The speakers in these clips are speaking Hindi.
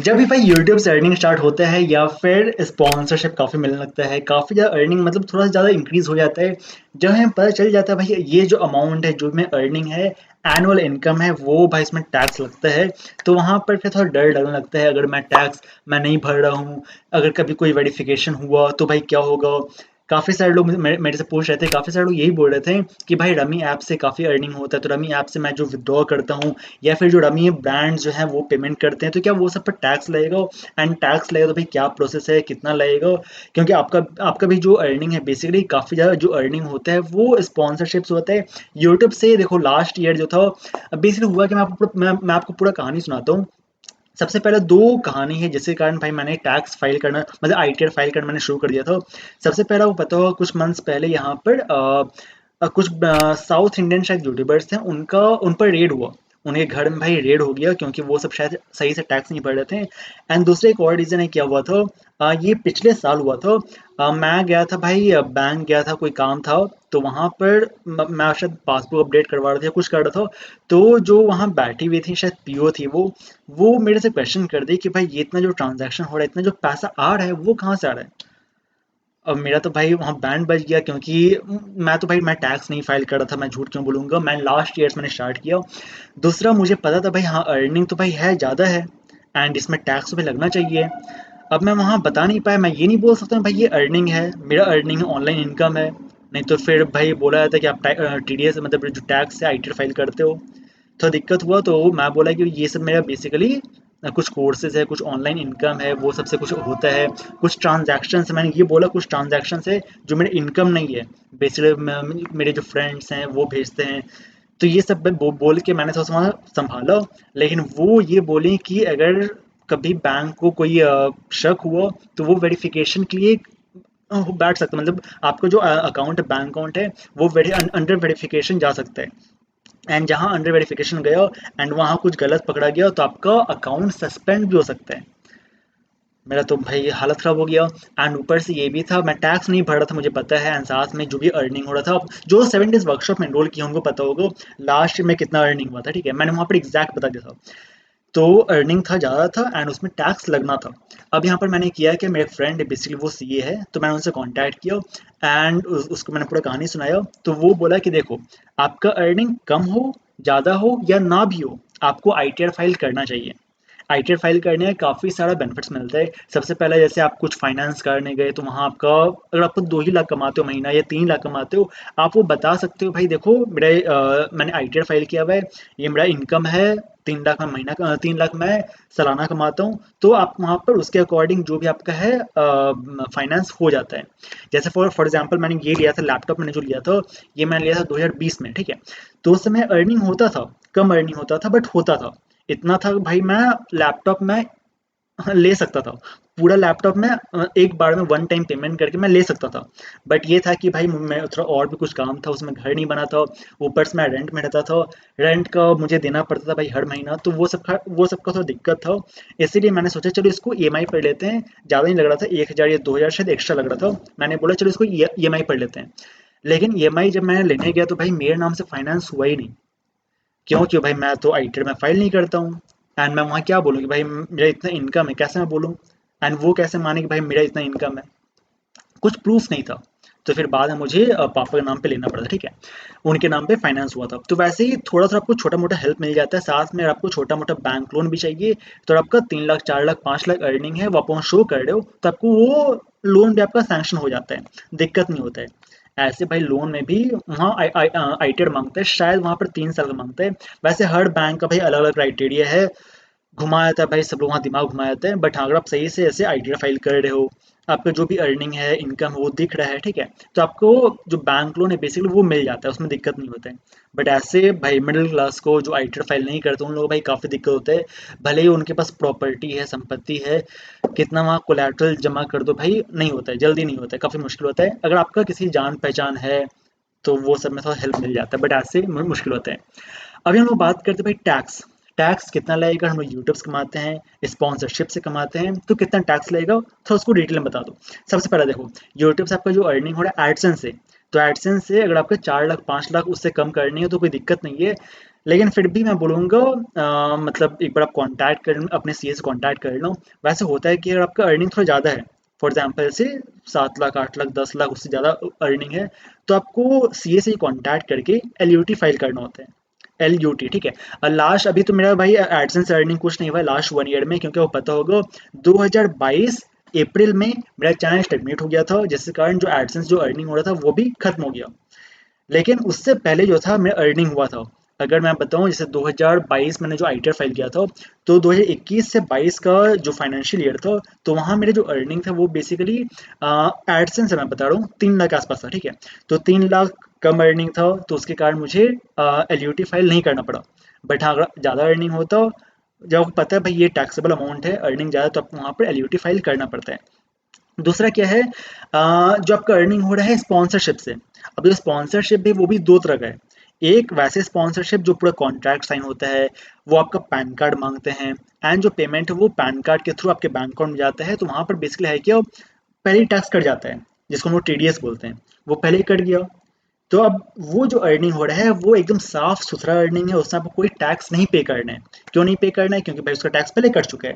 जब भी भाई यूट्यूब से अर्निंग स्टार्ट होता है या फिर स्पॉन्सरशिप काफ़ी मिलने लगता है, काफ़ी ज़्यादा अर्निंग मतलब थोड़ा सा ज़्यादा इंक्रीज हो जाता है। जब हमें पता चल जाता है भाई ये जो अमाउंट है, जो में अर्निंग है, एनुअल इनकम है, वो भाई इसमें टैक्स लगता है। तो वहाँ पर फिर थोड़ा डर लगने लगता है, अगर मैं नहीं भर रहा हूँ, अगर कभी कोई वेरिफिकेशन हुआ तो भाई क्या होगा। काफ़ी सारे लोग मेरे से पूछ रहे थे, काफ़ी सारे लोग यही बोल रहे थे कि भाई रमी ऐप से काफ़ी अर्निंग होता है, तो रमी ऐप से मैं जो विड्रॉ करता हूँ या फिर जो रमी ब्रांड जो है वो पेमेंट करते हैं, तो क्या वो सब पर टैक्स लगेगा। एंड टैक्स लगेगा तो भाई क्या प्रोसेस है, कितना लगेगा। क्योंकि आपका आपका भी जो अर्निंग है, बेसिकली काफ़ी ज़्यादा जो अर्निंग होता है वो स्पॉन्सरशिप्स होता है यूट्यूब से। देखो लास्ट ईयर जो था, बेसिकली हुआ कि मैं आपको पूरा कहानी सुनाता हूँ। सबसे पहले दो कहानी है जिसके कारण भाई मैंने टैक्स फाइल करना मतलब आईटीआर फाइल करना मैंने शुरू कर दिया था। सबसे पहला वो पता होगा, कुछ मंथ्स पहले यहाँ पर कुछ साउथ इंडियन शायद यूट्यूबर्स थे, उनका उन पर रेड हुआ। उनके घर में भाई रेड हो गया क्योंकि वो सब शायद सही से टैक्स नहीं भर रहे थे। एंड दूसरा एक और रीज़न है क्या हुआ था, ये पिछले साल हुआ था। मैं गया था भाई, बैंक गया था, कोई काम था। तो वहाँ पर मैं शायद पासबुक अपडेट करवा रहा था या कुछ कर रहा था। तो जो वहाँ बैठी हुई थी, शायद पीओ थी, वो मेरे से क्वेश्चन कर दी कि भाई ये इतना जो ट्रांजैक्शन हो रहा है, इतना जो पैसा आ रहा है, वो कहाँ से आ रहा है। अब मेरा तो भाई वहाँ बैंड बज गया, क्योंकि मैं टैक्स नहीं फाइल कर रहा था, मैं झूठ क्यों बोलूँगा, मैं लास्ट ईयर्स मैंने स्टार्ट किया। दूसरा मुझे पता था भाई हाँ अर्निंग तो भाई है, ज़्यादा है, एंड इसमें टैक्स तो भाई लगना चाहिए। अब मैं वहाँ बता नहीं पाया, मैं ये नहीं बोल सकता भाई ये अर्निंग है, मेरा अर्निंग ऑनलाइन इनकम है। नहीं तो फिर भाई बोला जाता है कि आप टीडीएस मतलब जो टैक्स है आईटी फाइल करते हो। थोड़ा दिक्कत हुआ तो मैं बोला कि ये सब मेरा बेसिकली कुछ कोर्सेज है, कुछ ऑनलाइन इनकम है, वो सबसे कुछ होता है। कुछ ट्रांजैक्शन है, मैंने ये बोला कुछ ट्रांजैक्शन है जो मेरे इनकम नहीं है, बेसिकली मेरे जो फ्रेंड्स हैं वो भेजते हैं। तो ये सब बोल के मैंने थोड़ा सा संभाला। लेकिन वो ये बोले कि अगर कभी बैंक को कोई शक हुआ तो वो वेरिफिकेशन के लिए बैठ सकता है, मतलब आपका जो अकाउंट है, बैंक अकाउंट है, वो अंडर वेरिफिकेशन जा सकता है। एंड जहाँ अंडर वेरिफिकेशन गया एंड वहाँ कुछ गलत पकड़ा गया तो आपका अकाउंट सस्पेंड भी हो सकता है। मेरा तो भाई हालत ख़राब हो गया। एंड ऊपर से ये भी था, मैं टैक्स नहीं भर रहा था, मुझे पता है। एंड साथ में जो भी अर्निंग हो रहा था, जो 7 डेज वर्कशॉप में एनरोल किया उनको पता होगा लास्ट में कितना अर्निंग हुआ था, ठीक है, मैंने वहाँ पर एग्जैक्ट बता दिया था। तो अर्निंग था, ज़्यादा था, एंड उसमें टैक्स लगना था। अब यहाँ पर मैंने किया कि मेरे फ्रेंड बेसिकली वो सीए है, तो मैंने उनसे कांटेक्ट किया एंड उसको मैंने पूरा कहानी सुनाया। तो वो बोला कि देखो, आपका अर्निंग कम हो, ज़्यादा हो या ना भी हो, आपको आईटीआर फाइल करना चाहिए। आईटीआर फाइल करने में काफ़ी सारा बेनिफिट्स मिलता है। सबसे पहले जैसे आप कुछ फाइनेंस करने गए तो वहाँ आपका, अगर आपको 2 ही लाख कमाते हो महीना या 3 लाख कमाते हो, आप वो बता सकते हो भाई देखो मैंने आईटीआर फाइल किया हुआ है, ये मेरा इनकम है, 3 लाख में महीना 3 लाख मैं सालाना कमाता हूँ। तो आप वहाँ पर उसके अकॉर्डिंग जो भी आपका है फाइनेंस हो जाता है। जैसे फॉर एग्जांपल मैंने ये लिया था, लैपटॉप मैंने जो लिया था, ये मैंने लिया था 2020 में, ठीक है। तो उस समय अर्निंग होता था, कम अर्निंग होता था, बट होता था। इतना था कि भाई मैं लैपटॉप में ले सकता था, पूरा लैपटॉप में एक बार में वन टाइम पेमेंट करके मैं ले सकता था। बट ये था कि भाई मैं थोड़ा और भी कुछ काम था, उसमें घर नहीं बना था, ऊपर से मैं रेंट में रहता था, रेंट का मुझे देना पड़ता था भाई हर महीना, तो वो सब का थोड़ा दिक्कत था। इसीलिए मैंने सोचा चलो इसको ईएमआई पर लेते हैं। ज़्यादा नहीं लग रहा था, 1,000 या 2,000 शायद एक्स्ट्रा लग रहा था। मैंने बोला चलो इसको ईएमआई पर लेते हैं। लेकिन ईएमआई जब मैंने लेने गया तो भाई मेरे नाम से फाइनेंस हुआ ही नहीं। क्यों? क्यों भाई, मैं तो आईटीआर में फाइल नहीं करता हूँ। एंड मैं वहाँ क्या बोलूँ कि भाई मेरा इतना इनकम है, कैसे मैं बोलूँ। एंड वो कैसे माने कि भाई मेरा इतना इनकम है, कुछ प्रूफ नहीं था। तो फिर बाद में मुझे पापा के नाम पे लेना पड़ा था, ठीक है, उनके नाम पे फाइनेंस हुआ था। तो वैसे ही थोड़ा सा आपको छोटा मोटा हेल्प मिल जाता है, साथ में अगर आपको छोटा मोटा बैंक लोन भी चाहिए, तो आपका 3 लाख 4 लाख 5 लाख अर्निंग है, वो आप वहाँ शो कर रहे हो, तो आपको वो लोन भी आपका सैंक्शन हो जाता है, दिक्कत नहीं होता है। ऐसे भाई लोन में भी वहाँ आईटीआर मांगता है, शायद वहाँ पर 3 साल का मांगता है। वैसे हर बैंक का भाई अलग अलग क्राइटेरिया है, घुमाया जाता है भाई, सब लोग वहाँ दिमाग घुमाया जाता है। बट हाँ, अगर आप सही से ऐसे आईटीआर फाइल कर रहे हो, आपका जो भी अर्निंग है, इनकम है, वो दिख रहा है, ठीक है, तो आपको जो बैंक लोन है बेसिकली वो मिल जाता है, उसमें दिक्कत नहीं होता है। बट ऐसे भाई मिडिल क्लास को जो आईटीआर फाइल नहीं करते, उन लोगों को भाई काफ़ी दिक्कत होता है। भले ही उनके पास प्रॉपर्टी है, संपत्ति है, कितना वहाँ कोलैटरल जमा कर दो भाई, नहीं होता है, जल्दी नहीं होता है, काफ़ी मुश्किल होता है। अगर आपका किसी जान पहचान है तो वो सब में थोड़ा हेल्प मिल जाता है, बट ऐसे मुश्किल होता है। अभी हम लोग बात करते हैं भाई टैक्स। टैक्स कितना लगेगा, हम लोग यूट्यूब से कमाते हैं, स्पॉन्सरशिप से कमाते हैं, तो कितना टैक्स लगेगा, तो उसको डिटेल में बता दो। सबसे पहले देखो, यूट्यूब से आपका जो अर्निंग हो रहा है एडसेंस से, तो एडसेंस से अगर आपका 4 लाख 5 लाख उससे कम करनी है तो कोई दिक्कत नहीं है। लेकिन फिर भी मैं बोलूँगा मतलब एक बार आप कॉन्टैक्ट कर अपने सीए से कॉन्टैक्ट कर लो। वैसे होता है कि अगर आपका अर्निंग थोड़ा ज़्यादा है, फॉर एग्जांपल से 7 लाख 8 लाख 10 लाख उससे ज़्यादा अर्निंग है, तो आपको सीए से कॉन्टैक्ट करके एलयूटी फाइल करना होता है। एलयूटी, ठीक है। लास्ट अभी तो मेरा भाई एडसेंस अर्निंग कुछ नहीं हुआ है लास्ट 1 ईयर में, क्योंकि वो पता होगा 2022 अप्रैल में मेरा चैनल स्टेगनेट हो गया था, जिसके कारण जो एडसेंस जो अर्निंग हो रहा था वो भी खत्म हो गया। लेकिन उससे पहले जो था मेरा अर्निंग हुआ था। अगर मैं बताऊं जैसे 2022 मैंने जो आईटीआर फाइल किया था, तो 2021 से 22 का जो फाइनेंशियल ईयर था, तो वहाँ मेरे जो अर्निंग था वो बेसिकली एडसेंस से मैं बता रहा हूँ 3 लाख के आसपास था, ठीक है। तो 3 लाख कम अर्निंग था, तो उसके कारण मुझे एलयूटी फाइल नहीं करना पड़ा। बट हाँ, अगर ज़्यादा अर्निंग होता, जब आपको पता है भाई ये टैक्सेबल अमाउंट है, अर्निंग ज़्यादा, तो आपको वहाँ पर एलयूटी फाइल करना पड़ता है। दूसरा क्या है, जो आपका अर्निंग हो रहा है स्पॉन्सरशिप से। अब जो स्पॉन्सरशिप भी वो भी दो तरह का है। एक वैसे स्पॉन्सरशिप जो पूरा कॉन्ट्रैक्ट साइन होता है, वो आपका पैन कार्ड मांगते हैं, एंड जो पेमेंट है वो पैन कार्ड के थ्रू आपके बैंक अकाउंट में जाता है, तो वहाँ पर बेसिकली है कि पहले ही टैक्स कट जाता है, जिसको हम लोग टीडीएस बोलते हैं, वो पहले ही कट गया। तो अब वो जो अर्निंग हो रहा है वो एकदम साफ सुथरा अर्निंग है, उसमें आपको कोई टैक्स नहीं पे करना है। क्यों नहीं पे करना है? क्योंकि भाई उसका टैक्स पहले कट चुका है।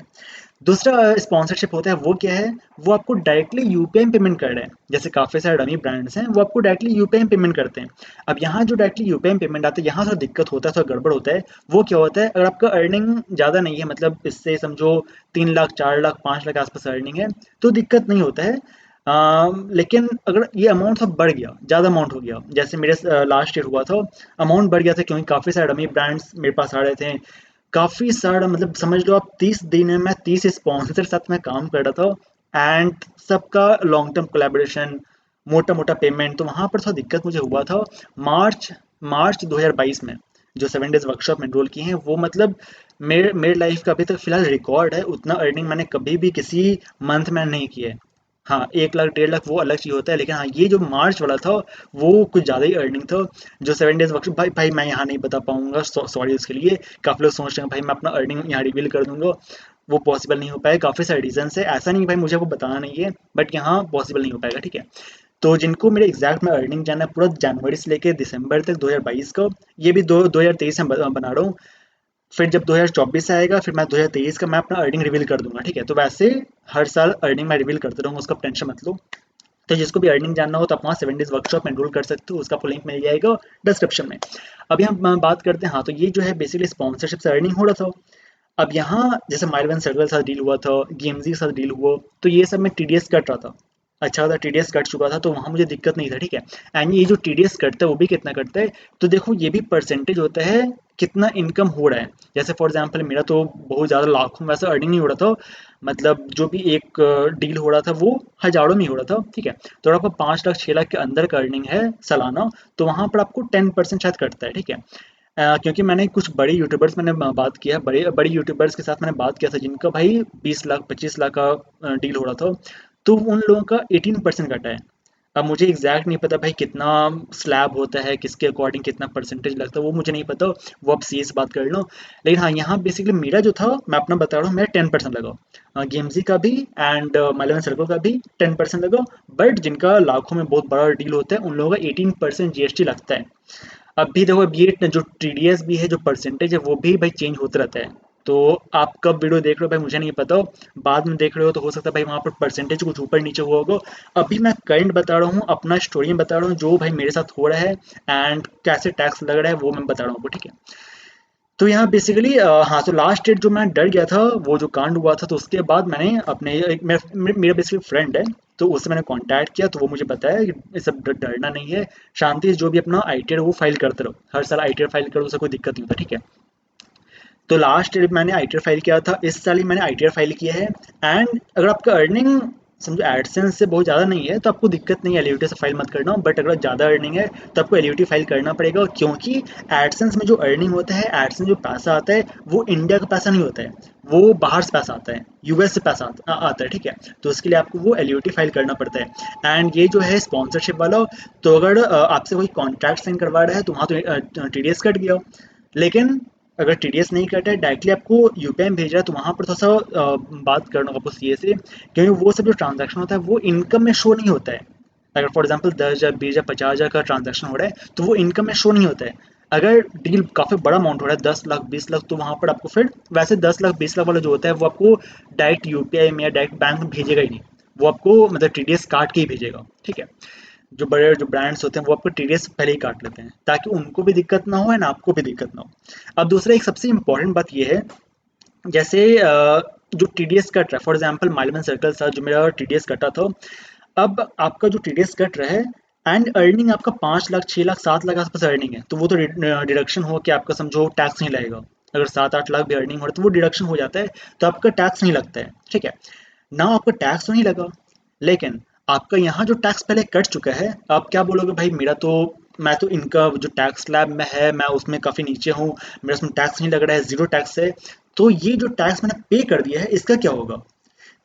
दूसरा स्पॉन्सरशिप होता है, वो क्या है, वो आपको डायरेक्टली यूपीआई में पेमेंट कर रहे हैं। जैसे काफ़ी सारे डमी ब्रांड्स हैं, वो आपको डायरेक्टली यूपीआई में पेमेंट करते हैं। अब यहाँ जो डायरेक्टली यूपीआई में पेमेंट आता है, यहाँ थोड़ा दिक्कत होता है, थोड़ा गड़बड़ होता है। वो क्या होता है, अगर आपका अर्निंग ज़्यादा नहीं है, मतलब इससे समझो 3 लाख 4 लाख 5 लाख के आसपास अर्निंग है, तो दिक्कत नहीं होता है। लेकिन अगर ये अमाउंट सब बढ़ गया, ज़्यादा अमाउंट हो गया, जैसे मेरे लास्ट ईयर हुआ था, अमाउंट बढ़ गया था, क्योंकि काफ़ी सारे डमी ब्रांड्स मेरे पास आ रहे थे। काफ़ी सारा, मतलब समझ लो आप 30 दिन में मैं 30 स्पॉन्सर साथ में काम कर रहा था, एंड सबका लॉन्ग टर्म कोलैबोरेशन, मोटा मोटा पेमेंट, तो वहाँ पर थोड़ा दिक्कत मुझे हुआ था। मार्च मार्च 2022 में जो 7 डेज वर्कशॉप में एनरोल किए हैं, वो मतलब मेरे लाइफ का अभी तक फिलहाल रिकॉर्ड है। उतना अर्निंग मैंने कभी भी किसी मंथ में नहीं किया है। हाँ, 1 लाख 1.5 लाख वो अलग चीज़ होता है, लेकिन हाँ, ये जो मार्च वाला था वो कुछ ज़्यादा ही अर्निंग था। जो 7 डेज वर्कशॉप, भाई भाई मैं यहाँ नहीं बता पाऊंगा, सॉरी उसके लिए। काफ़ी लोग सोच रहे हैं भाई मैं अपना अर्निंग यहाँ रिवील कर दूंगा, वो पॉसिबल नहीं हो पाएगा, काफ़ी सारे रीजन है, ऐसा नहीं भाई मुझे वो बताना नहीं है, बट यहाँ पॉसिबल नहीं हो पाएगा, ठीक है। तो जिनको मेरे एग्जैक्ट में अर्निंग जानना है पूरा जनवरी से लेकर दिसंबर तक 2022 का, ये भी 2023 में बना रहा हूँ। फिर जब 2024 से आएगा, फिर मैं 2023 का मैं अपना अर्निंग रिवील कर दूंगा, ठीक है। तो वैसे हर साल अर्निंग मैं रिवील करते रहूँगा, उसका टेंशन मत लो। तो जिसको भी अर्निंग जानना हो तो आप वहाँ 7 डेज वर्कशॉप में एनरोल कर सकते हो, उसका आपको लिंक मिल जाएगा डिस्क्रिप्शन में। अभी हम बात करते हैं, हाँ, तो ये जो है बेसिकली स्पॉन्सरशिप से अर्निंग हो रहा था। अब यहाँ जैसे माइल वन सर्कल के साथ डील हुआ था, गेमजी के साथ डील हुआ, तो ये सब में टीडीएस कट रहा था। अच्छा था, टीडीएस कट चुका था, तो वहाँ मुझे दिक्कत नहीं था, ठीक है। एंड ये जो टीडीएस कटता है वो भी कितना कटता है, तो देखो ये भी परसेंटेज होता है कितना इनकम हो रहा है। जैसे फॉर एग्जांपल मेरा तो बहुत ज़्यादा लाखों में वैसे अर्निंग नहीं हो रहा था, मतलब जो भी एक डील हो रहा था वो हज़ारों में ही हो रहा था, ठीक है। तो अगर आपको 5 लाख 6 लाख के अंदर का अर्निंग है सालाना, तो वहाँ पर आपको 10% शायद कटता है, ठीक है। क्योंकि मैंने कुछ बड़े यूट्यूबर्स मैंने बात किया है, बड़े बड़े यूट्यूबर्स के साथ मैंने बात किया था, जिनका भाई 20 लाख 25 लाख का डील हो रहा था, तो उन लोगों का 18% कटा है। अब मुझे एग्जैक्ट नहीं पता भाई कितना स्लैब होता है, किसके अकॉर्डिंग कितना परसेंटेज लगता है, वो मुझे नहीं पता, वो आप सीए से बात कर लो। लेकिन हाँ, यहाँ बेसिकली मेरा जो था, मैं अपना बता रहा हूँ, मेरा 10% लगा, गेमजी का भी एंड माइलेवन सर्कल का भी 10% लगा। बट जिनका लाखों में बहुत बड़ा डील होता है, उन लोगों का 18% जीएसटी लगता है। अब भी देखो, अब ये जो टीडीएस भी है, जो परसेंटेज है, वो भी भाई चेंज होता रहता है। तो आप कब वीडियो देख रहे हो भाई मुझे नहीं पता, बाद में देख रहे हो तो हो सकता है भाई वहाँ पर परसेंटेज कुछ ऊपर नीचे हुआ होगा। अभी मैं करंट बता रहा हूँ, अपना स्टोरी बता रहा हूँ, जो भाई मेरे साथ हो रहा है एंड कैसे टैक्स लग रहा है वो मैं बता रहा हूँ आपको, ठीक है। तो यहाँ बेसिकली हाँ, तो लास्ट डेट जो मैं डर गया था, वो जो कांड हुआ था, तो उसके बाद मैंने अपने एक मेरा बेसिकली फ्रेंड है, तो उससे मैंने कांटेक्ट किया, तो वो मुझे बताया कि ये सब डरना नहीं है, शांति से जो भी अपना आईटीआर वो फाइल करते रहो, हर साल आईटीआर फाइल करो, उससे कोई दिक्कत नहीं होता, ठीक है। तो लास्ट ईयर मैंने आईटीआर फाइल किया था, इस साल ही मैंने आईटीआर फाइल किया है। एंड अगर आपका अर्निंग समझो एडसेंस से बहुत ज़्यादा नहीं है, तो आपको दिक्कत नहीं है, एलयूटी से फाइल मत करना। बट अगर ज़्यादा अर्निंग है तो आपको एलयूटी फाइल करना पड़ेगा, क्योंकि एडसेंस में जो अर्निंग होता है, एडसेंस जो पैसा आता है, वो इंडिया का पैसा नहीं होता है, वो बाहर से पैसा आता है, यूएस से पैसा आता है, ठीक है। तो उसके लिए आपको वो एलयूटी फाइल करना पड़ता है। एंड ये जो है स्पॉन्सरशिप वाला, तो अगर आपसे कोई कॉन्ट्रैक्ट साइन करवा रहा है, तो वहाँ तो टीडीएस कट गया। लेकिन अगर टीडीएस नहीं कटा है, डायरेक्टली आपको यूपीआई में भेज रहा है, तो वहाँ पर थोड़ा सा बात करना होगा आपको सीए से, क्योंकि वो सब जो ट्रांजैक्शन होता है वो इनकम में शो नहीं होता है। अगर फॉर एग्जांपल 10,000 20,000 50,000 का ट्रांजैक्शन हो रहा है, तो वो इनकम में शो नहीं होता है। अगर डील काफ़ी बड़ा अमाउंट हो रहा है 10 लाख 20 लाख, तो वहाँ पर आपको फिर वैसे 10 लाख 20 लाख वाला जो होता है वो आपको डायरेक्ट यूपीआई में या डायरेक्ट बैंक में भेजेगा ही नहीं, वो आपको मतलब टीडीएस काट के ही भेजेगा, ठीक है। जो बड़े जो ब्रांड्स होते हैं वो आपको टीडीएस पहले ही काट लेते हैं ताकि उनको भी दिक्कत ना हो एंड आपको भी दिक्कत ना हो। अब दूसरा एक सबसे इम्पोर्टेंट बात ये है, जैसे जो टीडीएस कट रहा है, फॉर एग्जांपल माइलमन सर्कल था जो मेरा टीडीएस कटा था, अब आपका जो टीडीएस कट रहा है एंड अर्निंग आपका 5 लाख 6 लाख 7 लाख आसपास अर्निंग है, तो वो तो डिडक्शन हो कि आपका समझो टैक्स नहीं लगेगा। अगर 7-8 लाख भी अर्निंग हो रहा है तो वो डिडक्शन हो जाता है, तो आपका टैक्स नहीं लगता है, ठीक है ना। आपका टैक्स तो नहीं लगा, लेकिन आपका यहाँ जो टैक्स पहले कट चुका है, आप क्या बोलोगे भाई मेरा तो, मैं तो इनका जो टैक्स स्लैब में है मैं उसमें काफ़ी नीचे हूँ, मेरा उसमें टैक्स नहीं लग रहा है, जीरो टैक्स है, तो ये जो टैक्स मैंने पे कर दिया है इसका क्या होगा।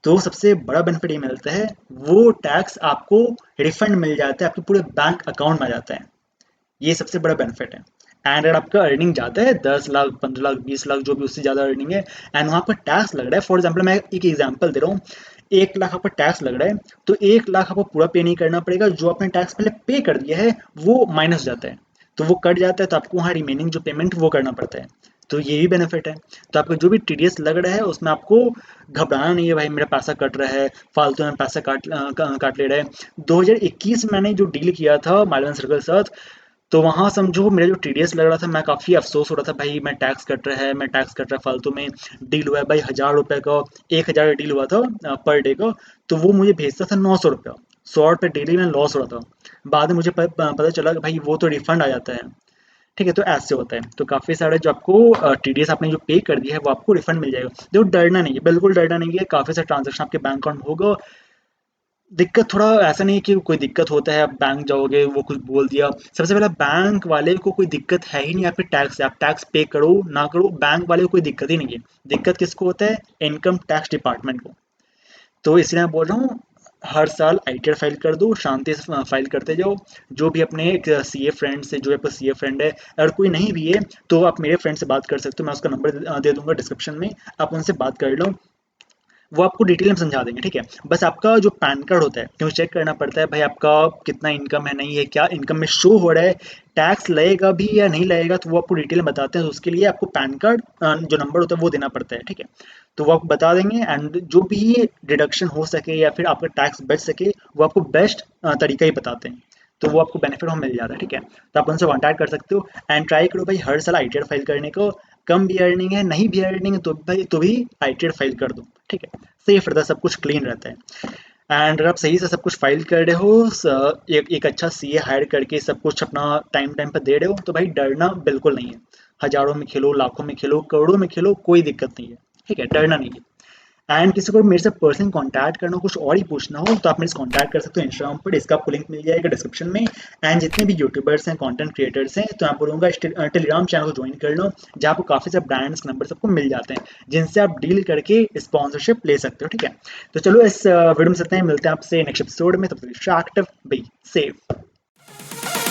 तो सबसे बड़ा बेनिफिट ये मिलता है, वो टैक्स आपको रिफंड मिल जाता है, आपके पूरे बैंक अकाउंट में आ जाता है, ये सबसे बड़ा बेनिफिट है। एंड अगर आपका अर्निंग जाता है 10 लाख 15 लाख 20 लाख जो भी उससे ज़्यादा अर्निंग है एंड वहाँ पर टैक्स लग रहा है, फॉर एग्जाम्पल मैं एक एग्जाम्पल दे रहा हूँ, 1 लाख आपका टैक्स लग रहा है, तो 1 लाख आपको पूरा पे नहीं करना पड़ेगा, जो आपने टैक्स पहले पे कर दिया है वो माइनस जाता है, तो वो कट जाता है, तो आपको वहाँ रिमेनिंग जो पेमेंट वो करना पड़ता है, तो ये भी बेनिफिट है। तो आपका जो भी टीडीएस लग रहा है उसमें आपको घबराना नहीं है भाई मेरा पैसा कट रहा है, फालतू में पैसा काट ले रहा है। 2021 में मैंने जो डील किया था मालवन सर्कल के साथ, तो वहाँ समझो मेरा जो टीडीएस लग रहा था, मैं काफ़ी अफसोस हो रहा था भाई, मैं टैक्स कट रहा है, मैं टैक्स कट रहा है फालतू में। डील हुआ है भाई 1000 रुपये का, 1000 डील हुआ था पर डे का, तो वो मुझे भेजता था 900 रुपया, 100 रुपये डेली में लॉस हो रहा था। बाद में मुझे पता चला कि भाई वो तो रिफंड आ जाता है, ठीक है। तो ऐसे होता है, तो काफ़ी सारे जो आपको टीडीएस आपने जो पे कर दिया है वो आपको रिफंड मिल जाएगा। देखो डरना नहीं है, बिल्कुल डरना नहीं है, काफ़ी सारे ट्रांजेक्शन आपके बैंक अकाउंट में होगा। दिक्कत थोड़ा ऐसा नहीं है कि कोई दिक्कत होता है, आप बैंक जाओगे वो कुछ बोल दिया, सबसे पहले बैंक वाले को कोई दिक्कत है ही नहीं आपके टैक्स से, आप टैक्स पे करो ना करो बैंक वाले को कोई दिक्कत ही नहीं है। दिक्कत किसको होता है, इनकम टैक्स डिपार्टमेंट को। तो इसलिए मैं बोल रहा हूँ, हर साल आईटीआर फाइल कर दो, शांति से फाइल करते जाओ। जो भी अपने एक सीए फ्रेंड से, जो आपका सीए फ्रेंड है, अगर कोई नहीं भी है तो आप मेरे फ्रेंड से बात कर सकते हो, मैं उसका नंबर दे दूंगा डिस्क्रिप्शन में, आप उनसे बात कर लो, वो आपको डिटेल में समझा देंगे, ठीक है। बस आपका जो पैन कार्ड होता है क्यों चेक करना पड़ता है भाई, आपका कितना इनकम है नहीं है, क्या इनकम में शो हो रहा है, टैक्स लगेगा भी या नहीं लगेगा, तो वो आपको डिटेल में बताते हैं, तो उसके लिए आपको पैन कार्ड जो नंबर होता है वो देना पड़ता है, ठीक है। तो वो आपको बता देंगे एंड जो भी डिडक्शन हो सके या फिर आपका टैक्स बच सके वो आपको बेस्ट तरीका ही बताते हैं, तो वो आपको बेनिफिट में मिल जाता है, ठीक है। तो आप उनसे कॉन्टैक्ट कर सकते हो एंड ट्राई करो भाई हर साल आईटीआर फाइल करने को। कम भी अर्निंग है नहीं भी अर्निंग है तो भाई तो भी आईटीआर फाइल कर दो, ठीक है। सेफ रहता है, सब कुछ क्लीन रहता है। एंड अगर आप सही से सब कुछ फाइल कर रहे हो, एक अच्छा सीए हायर करके सब कुछ अपना टाइम टाइम पर दे रहे हो, तो भाई डरना बिल्कुल नहीं है। हजारों में खेलो, लाखों में खेलो, करोड़ों में खेलो, कोई दिक्कत नहीं है, ठीक है, डरना नहीं है। एंड किसी को मेरे से पर्सनली कांटेक्ट करना हो, कुछ और ही पूछना हो, तो आप मेरे से कांटेक्ट कर सकते हो इंस्टाग्राम पर, इसका आपको लिंक मिल जाएगा डिस्क्रिप्शन में। एंड जितने भी यूट्यूबर्स हैं, कंटेंट क्रिएटर्स हैं, तो मैं बोलूँगा टेलीग्राम चैनल को ज्वाइन कर लो, जहाँ आपको काफ़ी सारे ब्रांड्स नंबर सबको मिल जाते हैं, जिनसे आप डील करके स्पॉन्सरशिप ले सकते हो, ठीक है। तो चलो इस वीडियो में इतना ही, मिलते हैं आपसे नेक्स्ट एपिसोड में, तब तक शार्क बी सेफ।